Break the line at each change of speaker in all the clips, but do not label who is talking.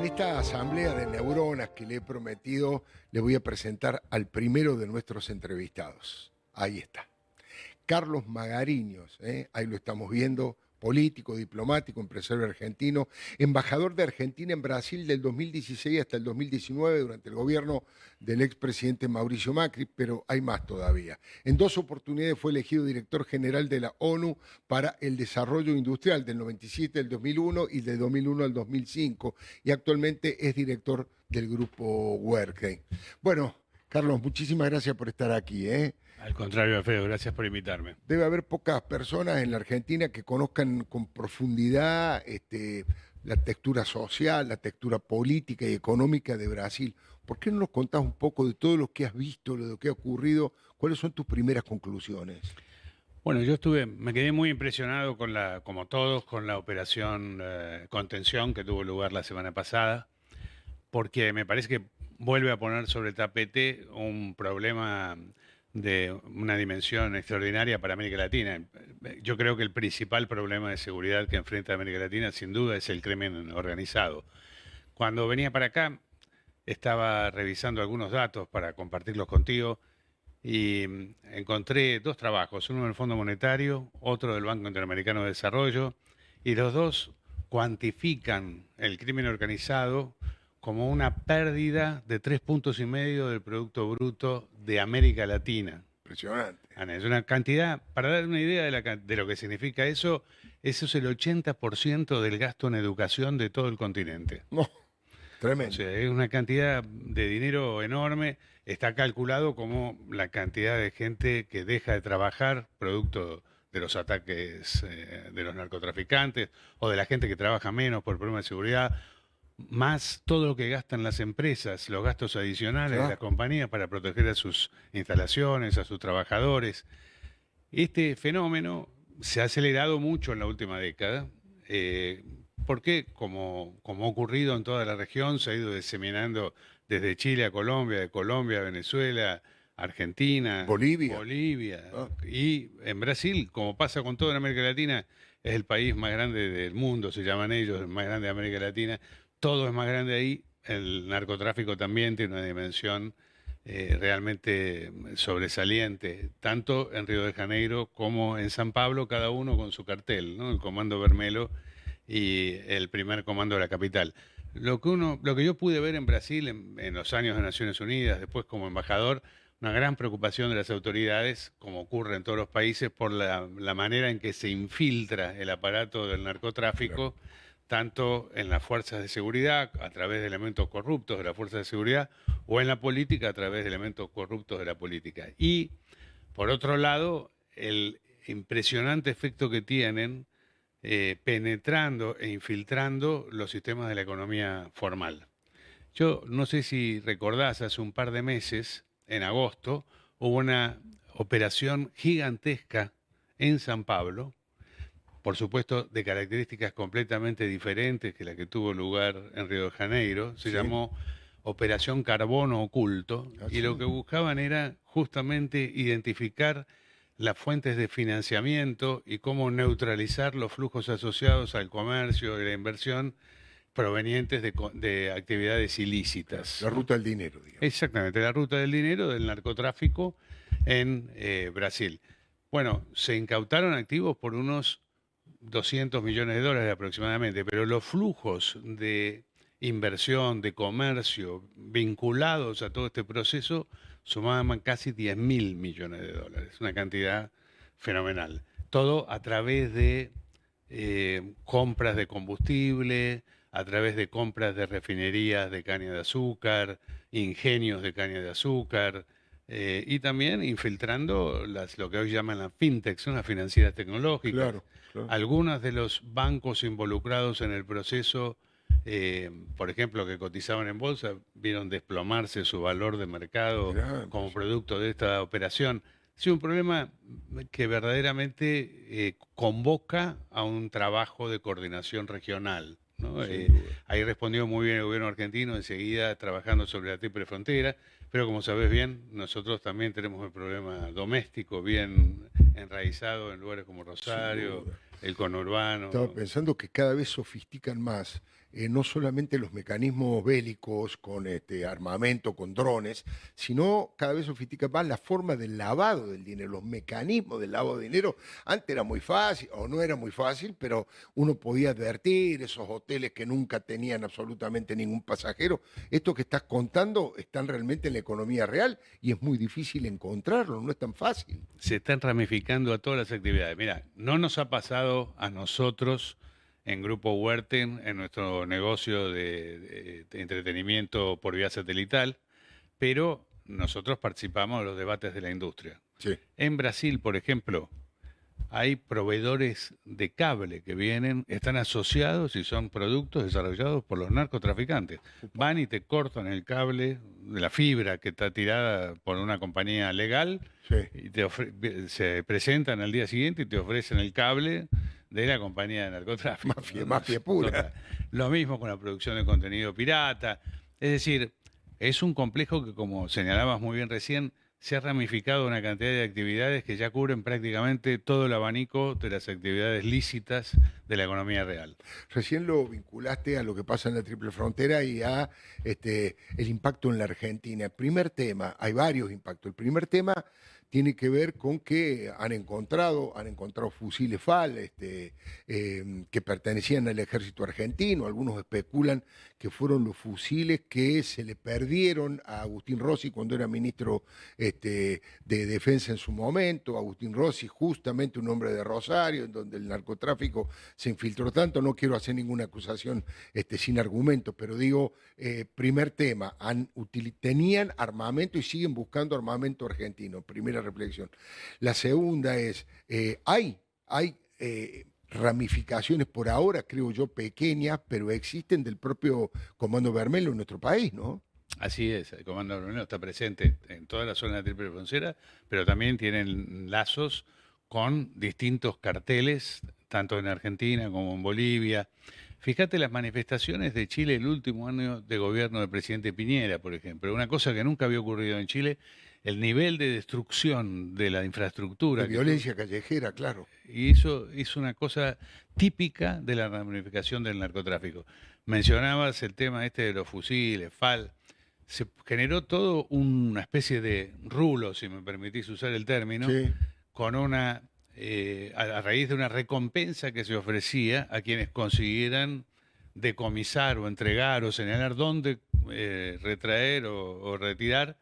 esta asamblea de neuronas que le he prometido, le voy a presentar al primero de nuestros entrevistados. Ahí está. Carlos Magariños, ahí lo estamos viendo, político, diplomático, empresario argentino, embajador de Argentina en Brasil del 2016 hasta el 2019 durante el gobierno del expresidente Mauricio Macri, pero hay más todavía. En 2 oportunidades fue elegido director general de la ONU para el Desarrollo Industrial del 97 al 2001 y del 2001 al 2005, y actualmente es director del grupo Werkey. Bueno, Carlos, muchísimas gracias por estar aquí, ¿eh?
Al contrario, Alfredo, gracias por invitarme.
Debe haber pocas personas en la Argentina que conozcan con profundidad la textura social, la textura política y económica de Brasil. ¿Por qué no nos contás un poco de todo lo que has visto, de lo que ha ocurrido? ¿Cuáles son tus primeras conclusiones?
Bueno, me quedé muy impresionado como todos, con la operación contención que tuvo lugar la semana pasada, porque me parece que vuelve a poner sobre el tapete un problema de una dimensión extraordinaria para América Latina. Yo creo que el principal problema de seguridad que enfrenta América Latina, sin duda, es el crimen organizado. Cuando venía para acá, estaba revisando algunos datos para compartirlos contigo y encontré 2 trabajos, uno del Fondo Monetario, otro del Banco Interamericano de Desarrollo, y los dos cuantifican el crimen organizado como una pérdida de 3,5 puntos del Producto Bruto de América Latina.
Impresionante.
Ana, es una cantidad, para dar una idea de lo que significa eso es el 80% del gasto en educación de todo el continente.
No,
O
tremendo.
sea, es una cantidad de dinero enorme. Está calculado como la cantidad de gente que deja de trabajar producto de los ataques de los narcotraficantes o de la gente que trabaja menos por problemas de seguridad, más todo lo que gastan las empresas, los gastos adicionales de las compañías para proteger a sus instalaciones, a sus trabajadores. Este fenómeno se ha acelerado mucho en la última década, porque como ha ocurrido en toda la región, se ha ido diseminando desde Chile a Colombia, de Colombia a Venezuela, Argentina, Bolivia. Y en Brasil, como pasa con toda América Latina, es el país más grande del mundo, se llaman ellos, el más grande de América Latina. Todo es más grande ahí. El narcotráfico también tiene una dimensión realmente sobresaliente, tanto en Río de Janeiro como en San Pablo, cada uno con su cartel, ¿no? El Comando Vermelo y el primer comando de la capital. Lo que yo pude ver en Brasil en los años de Naciones Unidas, después como embajador, una gran preocupación de las autoridades, como ocurre en todos los países, por la manera en que se infiltra el aparato del narcotráfico, tanto en las fuerzas de seguridad, a través de elementos corruptos de las fuerzas de seguridad, o en la política, a través de elementos corruptos de la política. Y, por otro lado, el impresionante efecto que tienen penetrando e infiltrando los sistemas de la economía formal. Yo no sé si recordás, hace un par de meses, en agosto, hubo una operación gigantesca en San Pablo, por supuesto de características completamente diferentes que la que tuvo lugar en Río de Janeiro. Se llamó Operación Carbono Oculto, y lo que buscaban era justamente identificar las fuentes de financiamiento y cómo neutralizar los flujos asociados al comercio y la inversión provenientes de actividades ilícitas.
La ruta del dinero, digamos.
Exactamente, la ruta del dinero del narcotráfico en Brasil. Bueno, se incautaron activos por unos 200 millones de dólares aproximadamente, pero los flujos de inversión, de comercio, vinculados a todo este proceso, sumaban casi 10.000 millones de dólares, una cantidad fenomenal. Todo a través de compras de combustible, a través de compras de refinerías de caña de azúcar, ingenios de caña de azúcar, y también infiltrando lo que hoy llaman las fintechs, las financieras tecnológicas.
Claro.
Algunos de los bancos involucrados en el proceso, por ejemplo, que cotizaban en bolsa, vieron desplomarse su valor de mercado como producto de esta operación. Sí, un problema que verdaderamente convoca a un trabajo de coordinación regional, ¿no? Ahí respondió muy bien el gobierno argentino, enseguida trabajando sobre la triple frontera, pero como sabés bien, nosotros también tenemos el problema doméstico bien enraizado en lugares como Rosario, el conurbano.
Estaba pensando que cada vez sofistican más no solamente los mecanismos bélicos con armamento, con drones, sino cada vez sofistica más la forma del lavado del dinero, los mecanismos del lavado de dinero. Antes era muy fácil, o no era muy fácil, pero uno podía advertir esos hoteles que nunca tenían absolutamente ningún pasajero. Esto que estás contando están realmente en la economía real y es muy difícil encontrarlo, no es tan fácil.
Se están ramificando a todas las actividades. Mira, no nos ha pasado a nosotros en Grupo Huerten, en nuestro negocio de entretenimiento por vía satelital, pero nosotros participamos de los debates de la industria.
Sí.
En Brasil, por ejemplo, hay proveedores de cable que vienen, están asociados y son productos desarrollados por los narcotraficantes. Van y te cortan el cable de la fibra que está tirada por una compañía legal
Sí.
y se presentan al día siguiente y te ofrecen el cable de la compañía de narcotráfico.
Mafia pura.
Total. Lo mismo con la producción de contenido pirata. Es decir, es un complejo que, como señalabas muy bien recién, se ha ramificado una cantidad de actividades que ya cubren prácticamente todo el abanico de las actividades lícitas de la economía real.
Recién lo vinculaste a lo que pasa en la Triple Frontera y a el impacto en la Argentina. Primer tema, hay varios impactos. El primer tema tiene que ver con que han encontrado fusiles FAL que pertenecían al ejército argentino. Algunos especulan que fueron los fusiles que se le perdieron a Agustín Rossi cuando era ministro de Defensa en su momento. Agustín Rossi, justamente un hombre de Rosario, en donde el narcotráfico se infiltró tanto. No quiero hacer ninguna acusación sin argumentos, pero digo, primer tema, tenían armamento y siguen buscando armamento argentino. Primera reflexión. La segunda es, hay ramificaciones por ahora, creo yo, pequeñas, pero existen del propio Comando Vermelho en nuestro país, ¿no?
Así es, el Comando Vermelho está presente en toda la zona de Triple Frontera, pero también tienen lazos con distintos carteles, tanto en Argentina como en Bolivia. Fíjate las manifestaciones de Chile el último año de gobierno del presidente Piñera, por ejemplo. Una cosa que nunca había ocurrido en Chile, el nivel de destrucción de la infraestructura.
De violencia callejera, claro.
Y eso es una cosa típica de la ramificación del narcotráfico. Mencionabas el tema de los fusiles, FAL. Se generó todo una especie de rulo, si me permitís usar el término,
Sí.
con a raíz de una recompensa que se ofrecía a quienes consiguieran decomisar o entregar o señalar dónde retraer o retirar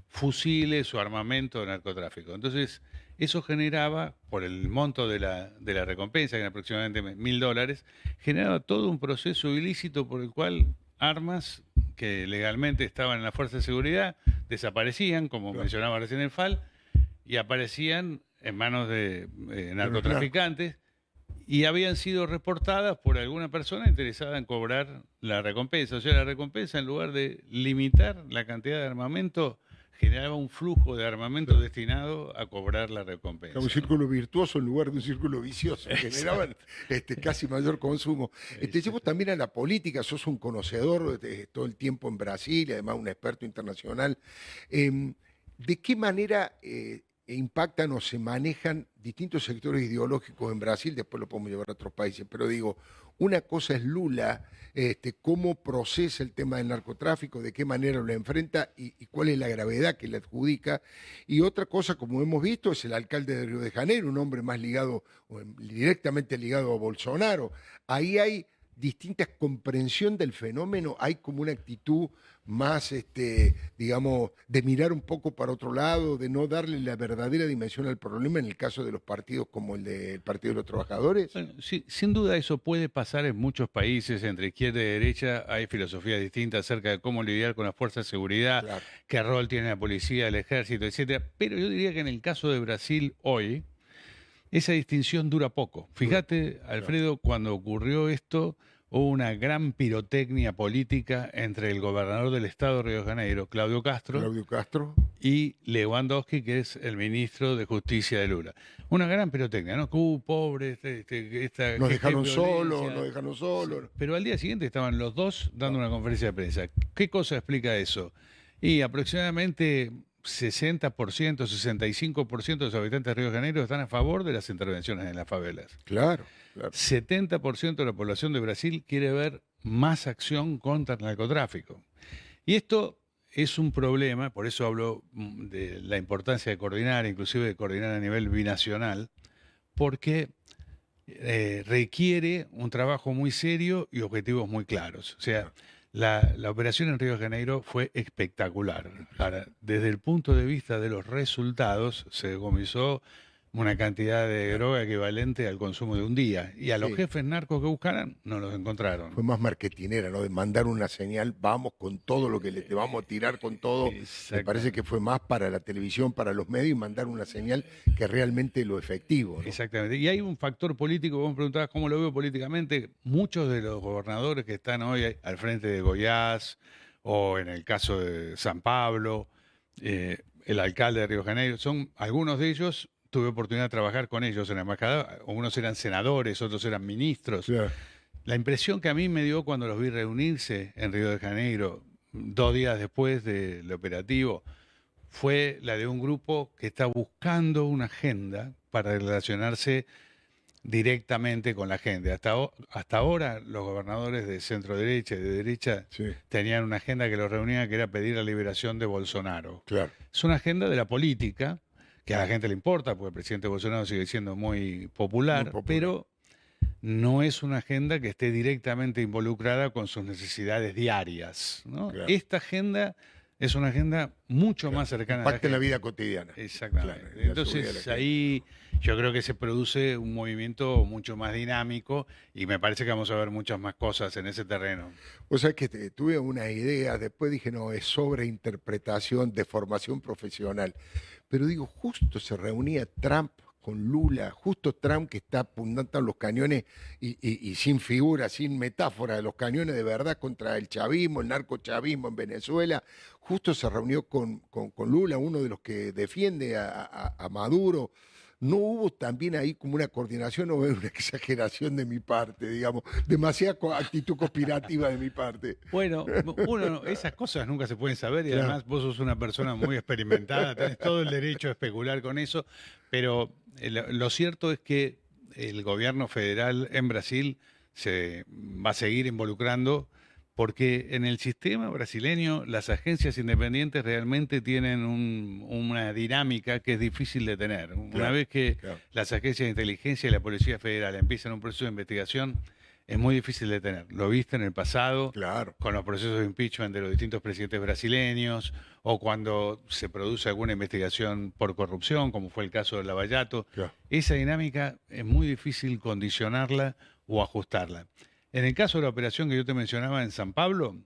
fusiles o armamento de narcotráfico. Entonces, eso generaba, por el monto de la recompensa, que era aproximadamente $1.000, generaba todo un proceso ilícito por el cual armas que legalmente estaban en la fuerza de seguridad desaparecían, como
Claro.
mencionaba recién el FAL, y aparecían en manos de narcotraficantes y habían sido reportadas por alguna persona interesada en cobrar la recompensa. O sea, la recompensa, en lugar de limitar la cantidad de armamento, generaba un flujo de armamento destinado a cobrar la recompensa.
Era un círculo virtuoso en lugar de un círculo vicioso. Generaban casi mayor consumo. Llevos también a la política, sos un conocedor todo el tiempo en Brasil y además un experto internacional. ¿De qué manera impactan o se manejan distintos sectores ideológicos en Brasil? Después lo podemos llevar a otros países, pero digo, una cosa es Lula, cómo procesa el tema del narcotráfico, de qué manera lo enfrenta y cuál es la gravedad que le adjudica. Y otra cosa, como hemos visto, es el alcalde de Río de Janeiro, un hombre más ligado, directamente ligado a Bolsonaro. Ahí hay distinta comprensión del fenómeno, hay como una actitud más, digamos, de mirar un poco para otro lado, de no darle la verdadera dimensión al problema en el caso de los partidos como el del Partido de los Trabajadores.
Bueno, sí, sin duda eso puede pasar en muchos países, entre izquierda y derecha hay filosofías distintas acerca de cómo lidiar con las fuerzas de seguridad,
Claro.
qué rol tiene la policía, el ejército, etcétera. Pero yo diría que en el caso de Brasil hoy, esa distinción dura poco. Fíjate, Alfredo, cuando ocurrió esto, hubo una gran pirotecnia política entre el gobernador del estado de Río de Janeiro, Claudio Castro, y Lewandowski, que es el ministro de Justicia de Lula. Una gran pirotecnia, ¿no? Pobre,
nos dejaron solos.
Pero al día siguiente estaban los dos dando una conferencia de prensa. ¿Qué cosa explica eso? Y aproximadamente 60%, 65% de los habitantes de Río de Janeiro están a favor de las intervenciones en las favelas.
Claro.
70% de la población de Brasil quiere ver más acción contra el narcotráfico. Y esto es un problema, por eso hablo de la importancia de coordinar, inclusive de coordinar a nivel binacional, porque requiere un trabajo muy serio y objetivos muy claros. O sea, la operación en Río de Janeiro fue espectacular. Ahora, desde el punto de vista de los resultados, se decomisó una cantidad de droga equivalente al consumo de un día. Y a los
Sí.
jefes narcos que buscaran, no los
Fue
encontraron.
más marketinera, ¿no? De mandar una señal, vamos con todo lo que le te vamos a tirar con todo. Me parece que
Exactamente.
fue más para la televisión, para los medios, y mandar una señal que realmente lo efectivo, ¿no?
Exactamente. Y hay un factor político, vos me preguntabas cómo lo veo políticamente. Muchos de los gobernadores que están hoy al frente de Goiás, o en el caso de San Pablo, el alcalde de Río de Janeiro, son algunos de ellos, tuve oportunidad de trabajar con ellos en la embajada, unos eran senadores, otros eran ministros.
Claro,
La impresión que a mí me dio cuando los vi reunirse en Río de Janeiro, 2 días después del operativo, fue la de un grupo que está buscando una agenda para relacionarse directamente con la gente. Hasta ahora los gobernadores de centro derecha y de derecha
sí,
tenían una agenda que los reunía, que era pedir la liberación de Bolsonaro.
claro.
Es una agenda de la política, que a la gente le importa, porque el presidente Bolsonaro sigue siendo muy
Muy
popular,
popular.
pero no es una agenda que esté directamente involucrada con sus necesidades diarias, ¿no?
Claro,
Esta agenda es una agenda mucho
claro.
más cercana a la
Impacta en la vida
gente.
cotidiana. Claro,
Exactamente.
en la seguridad de la
Entonces
gente.
ahí yo creo que se produce un movimiento mucho más dinámico y me parece que vamos a ver muchas más cosas en ese terreno.
O sea que tuve una idea, después dije, no, es sobreinterpretación de formación profesional. Pero digo, justo se reunía Trump con Lula, justo Trump que está apuntando los cañones y sin figura, sin metáfora, los cañones de verdad contra el chavismo, el narcochavismo en Venezuela, justo se reunió con Lula, uno de los que defiende a Maduro. ¿No hubo también ahí como una coordinación o una exageración de mi parte, digamos, demasiada actitud conspirativa de mi parte?
Bueno, esas cosas nunca se pueden saber y
Claro,
además vos sos una persona muy experimentada, tenés todo el derecho a especular con eso, pero lo cierto es que el gobierno federal en Brasil se va a seguir involucrando porque en el sistema brasileño las agencias independientes realmente tienen una dinámica que es difícil de tener. Una
claro,
vez que
claro,
las agencias de inteligencia y la Policía Federal empiezan un proceso de investigación, es muy difícil de tener. Lo viste en el pasado
claro,
con los procesos de impeachment de los distintos presidentes brasileños, o cuando se produce alguna investigación por corrupción, como fue el caso de Lavallato.
claro.
Esa dinámica es muy difícil condicionarla o ajustarla. En el caso de la operación que yo te mencionaba en San Pablo,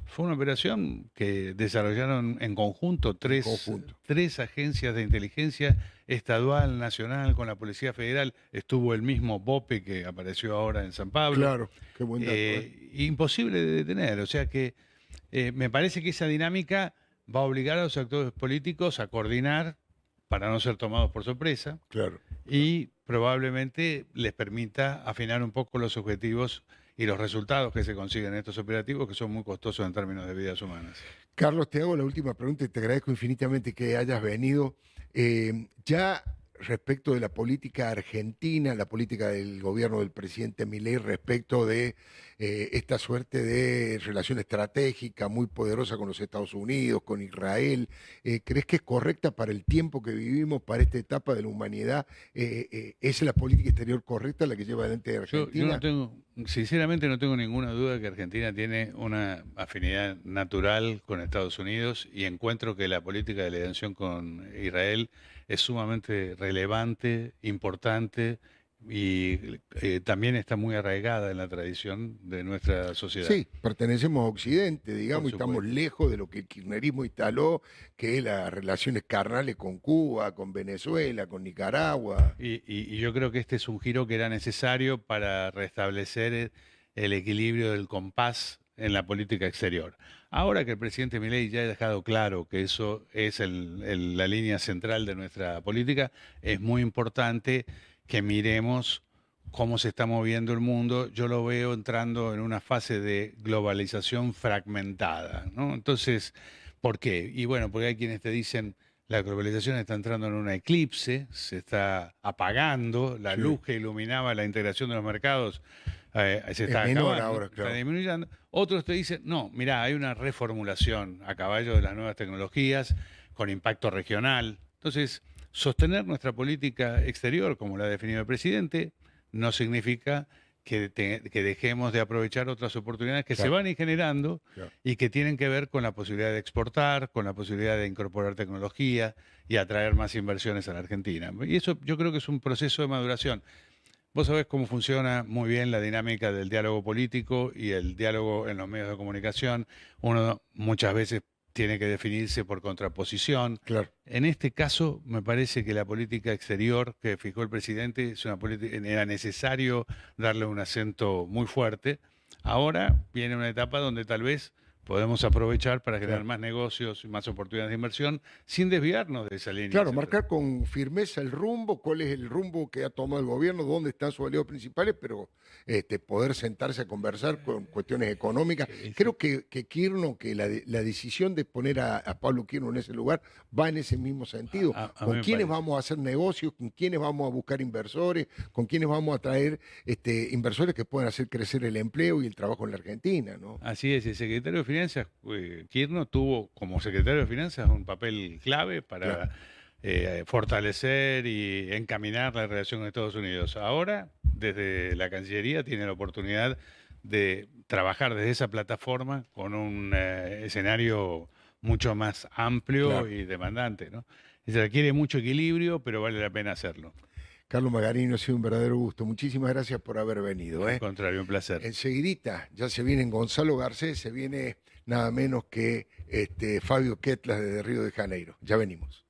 fue una operación que desarrollaron en conjunto
En
tres,
conjunto.
tres agencias de inteligencia estadual, nacional, con la Policía Federal. Estuvo el mismo BOPE que apareció ahora en San Pablo.
Claro, qué buen dato, ¿eh?
Imposible de detener. O sea que me parece que esa dinámica va a obligar a los actores políticos a coordinar para no ser tomados por sorpresa
Claro, claro.
y probablemente les permita afinar un poco los objetivos y los resultados que se consiguen en estos operativos, que son muy costosos en términos de vidas humanas.
Carlos, te hago la última pregunta y te agradezco infinitamente que hayas venido. Ya respecto de la política argentina, la política del gobierno del presidente Milei respecto de esta suerte de relación estratégica muy poderosa con los Estados Unidos, con Israel, ¿crees que es correcta para el tiempo que vivimos, para esta etapa de la humanidad? ¿Es la política exterior correcta la que lleva adelante
Yo no
Argentina?
tengo, sinceramente no tengo ninguna duda que Argentina tiene una afinidad natural con Estados Unidos y encuentro que la política de alianza con Israel es sumamente relevante, importante y también está muy arraigada en la tradición de nuestra sociedad,
Sí, pertenecemos a Occidente,
por
digamos, y estamos
supuesto.
lejos de lo que el kirchnerismo instaló, que es las relaciones carnales con Cuba, con Venezuela, con Nicaragua.
Y yo creo que este es un giro que era necesario para restablecer el equilibrio del compás en la política exterior. Ahora que el presidente Milei ya ha dejado claro que eso es la línea central de nuestra política, es muy importante que miremos cómo se está moviendo el mundo. Yo lo veo entrando en una fase de globalización fragmentada, ¿no? Entonces, ¿por qué? Y bueno, porque hay quienes te dicen la globalización está entrando en un eclipse, se está apagando, la
Sí,
luz que iluminaba la integración de los mercados se
Es
está
menor
acabando,
ahora,
está
claro.
disminuyendo. Otros te dicen, no, mirá, hay una reformulación a caballo de las nuevas tecnologías con impacto regional. Entonces, sostener nuestra política exterior, como la ha definido el presidente, no significa que dejemos de aprovechar otras oportunidades que se
Claro,
van a ir generando
claro.
y que tienen que ver con la posibilidad de exportar, con la posibilidad de incorporar tecnología y atraer más inversiones a la Argentina. Y eso yo creo que es un proceso de maduración. Vos sabés cómo funciona muy bien la dinámica del diálogo político y el diálogo en los medios de comunicación. Uno muchas veces tiene que definirse por contraposición.
Claro.
En este caso, me parece que la política exterior que fijó el presidente es una política, era necesario darle un acento muy fuerte. Ahora viene una etapa donde tal vez podemos aprovechar para generar
Claro.
más negocios y más oportunidades de inversión sin desviarnos de esa línea
Claro,
central.
marcar con firmeza el rumbo, cuál es el rumbo que ha tomado el gobierno, dónde están sus aliados principales, pero poder sentarse a conversar con cuestiones económicas. Creo que Kirchner, que la decisión de poner a Pablo Kirchner en ese lugar va en ese mismo sentido.
A mí
¿Con
me
quiénes
parece.
vamos a hacer negocios? ¿Con quiénes vamos a buscar inversores? ¿Con quiénes vamos a traer inversores que puedan hacer crecer el empleo y el trabajo en la Argentina, ¿no?
Así es, el secretario de Finanzas, Kirchner, tuvo como secretario de Finanzas un papel clave
Claro,
para fortalecer y encaminar la relación con Estados Unidos. Ahora, desde la Cancillería, tiene la oportunidad de trabajar desde esa plataforma con un escenario mucho más amplio
claro.
y demandante, ¿no? Se requiere mucho equilibrio, pero vale la pena hacerlo.
Carlos Magarino, ha sido un verdadero gusto. Muchísimas gracias por haber venido,
Al
¿eh?
contrario, un placer.
Enseguidita, ya se viene Gonzalo Garcés, se viene nada menos que Fabio Ketlas desde Río de Janeiro. Ya venimos.